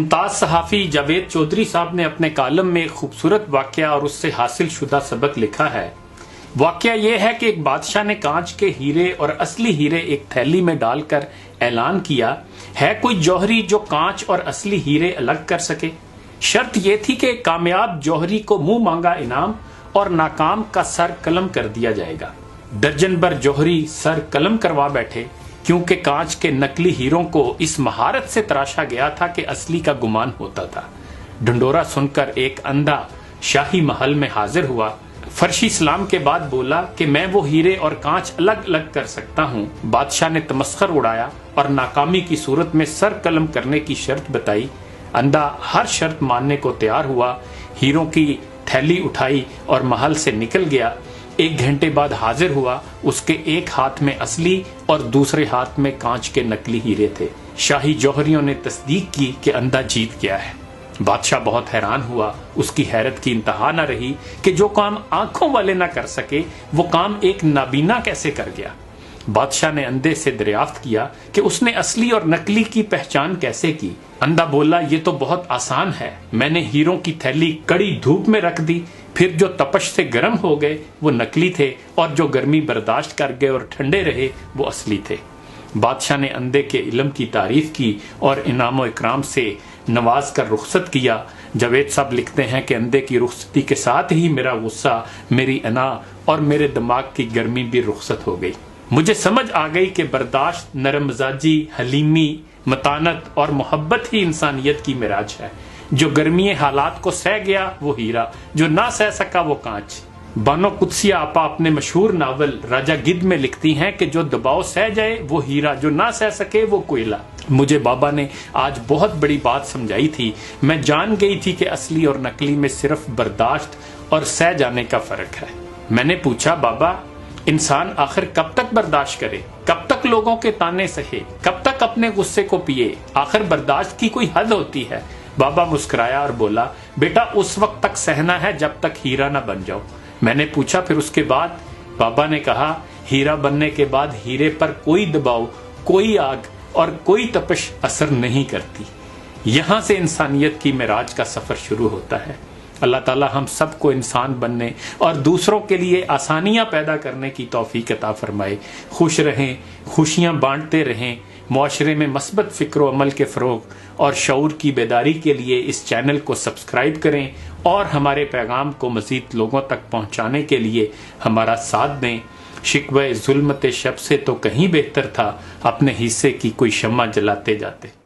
ممتاز صحافی جاوید چودھری صاحب نے اپنے کالم میں ایک خوبصورت واقعہ اور اس سے حاصل شدہ سبق لکھا ہے۔ واقعہ یہ ہے کہ ایک بادشاہ نے کانچ کے ہیرے اور اصلی ہیرے ایک تھیلی میں ڈال کر اعلان کیا، ہے کوئی جوہری جو کانچ اور اصلی ہیرے الگ کر سکے؟ شرط یہ تھی کہ کامیاب جوہری کو منہ مانگا انعام اور ناکام کا سر قلم کر دیا جائے گا۔ درجن بھر جوہری سر قلم کروا بیٹھے، کیونکہ کانچ کے نقلی ہیروں کو اس مہارت سے تراشا گیا تھا کہ اصلی کا گمان ہوتا تھا۔ ڈھنڈورا سن کر ایک اندھا شاہی محل میں حاضر ہوا، فرشی سلام کے بعد بولا کہ میں وہ ہیرے اور کانچ الگ الگ کر سکتا ہوں۔ بادشاہ نے تمسخر اڑایا اور ناکامی کی صورت میں سر قلم کرنے کی شرط بتائی۔ اندھا ہر شرط ماننے کو تیار ہوا، ہیروں کی تھیلی اٹھائی اور محل سے نکل گیا۔ ایک گھنٹے بعد حاضر ہوا، اس کے ایک ہاتھ میں اصلی اور دوسرے ہاتھ میں کانچ کے نقلی ہیرے تھے۔ شاہی جوہریوں نے تصدیق کی کہ اندھا جیت گیا ہے۔ بادشاہ بہت حیران ہوا، اس کی حیرت کی انتہا نہ رہی کہ جو کام آنکھوں والے نہ کر سکے وہ کام ایک نابینا کیسے کر گیا۔ بادشاہ نے اندھے سے دریافت کیا کہ اس نے اصلی اور نقلی کی پہچان کیسے کی۔ اندھا بولا، یہ تو بہت آسان ہے، میں نے ہیروں کی تھیلی کڑی دھوپ میں رکھ دی، پھر جو تپش سے گرم ہو گئے وہ نقلی تھے اور جو گرمی برداشت کر گئے اور ٹھنڈے رہے وہ اصلی تھے۔ بادشاہ نے اندھے کے علم کی تعریف کی اور انعام و اکرام سے نواز کر رخصت کیا۔ جاوید صاحب لکھتے ہیں کہ اندھے کی رخصتی کے ساتھ ہی میرا غصہ، میری انا اور میرے دماغ کی گرمی بھی رخصت ہو گئی۔ مجھے سمجھ آ گئی کہ برداشت، نرم مزاجی، حلیمی، متانت اور محبت ہی انسانیت کی معراج ہے۔ جو گرمی حالات کو سہ گیا وہ ہیرا، جو نہ سہ سکا وہ کانچ۔ بانو قدسیہ آپا اپنے مشہور ناول راجہ گدھ میں لکھتی ہیں کہ جو دباؤ سہ جائے وہ ہیرا، جو نہ سہ سکے وہ کوئلہ۔ مجھے بابا نے آج بہت بڑی بات سمجھائی تھی۔ میں جان گئی تھی کہ اصلی اور نقلی میں صرف برداشت اور سہ جانے کا فرق ہے۔ میں نے پوچھا، بابا انسان آخر کب تک برداشت کرے؟ کب تک لوگوں کے تانے سہے؟ کب تک اپنے غصے کو پیے؟ آخر برداشت کی کوئی حد ہوتی ہے۔ بابا مسکرایا اور بولا، بیٹا اس وقت تک سہنا ہے جب تک ہیرا نہ بن جاؤ۔ میں نے پوچھا، پھر اس کے بعد؟ بابا نے کہا، ہیرا بننے کے بعد ہیرے پر کوئی دباؤ، کوئی آگ اور کوئی تپش اثر نہیں کرتی۔ یہاں سے انسانیت کی معراج کا سفر شروع ہوتا ہے۔ اللہ تعالی ہم سب کو انسان بننے اور دوسروں کے لیے آسانیاں پیدا کرنے کی توفیق عطا فرمائے۔ خوش رہیں، خوشیاں بانٹتے رہیں۔ معاشرے میں مثبت فکر و عمل کے فروغ اور شعور کی بیداری کے لیے اس چینل کو سبسکرائب کریں اور ہمارے پیغام کو مزید لوگوں تک پہنچانے کے لیے ہمارا ساتھ دیں۔ شکوہ ظلمت شب سے تو کہیں بہتر تھا اپنے حصے کی کوئی شمع جلاتے جاتے۔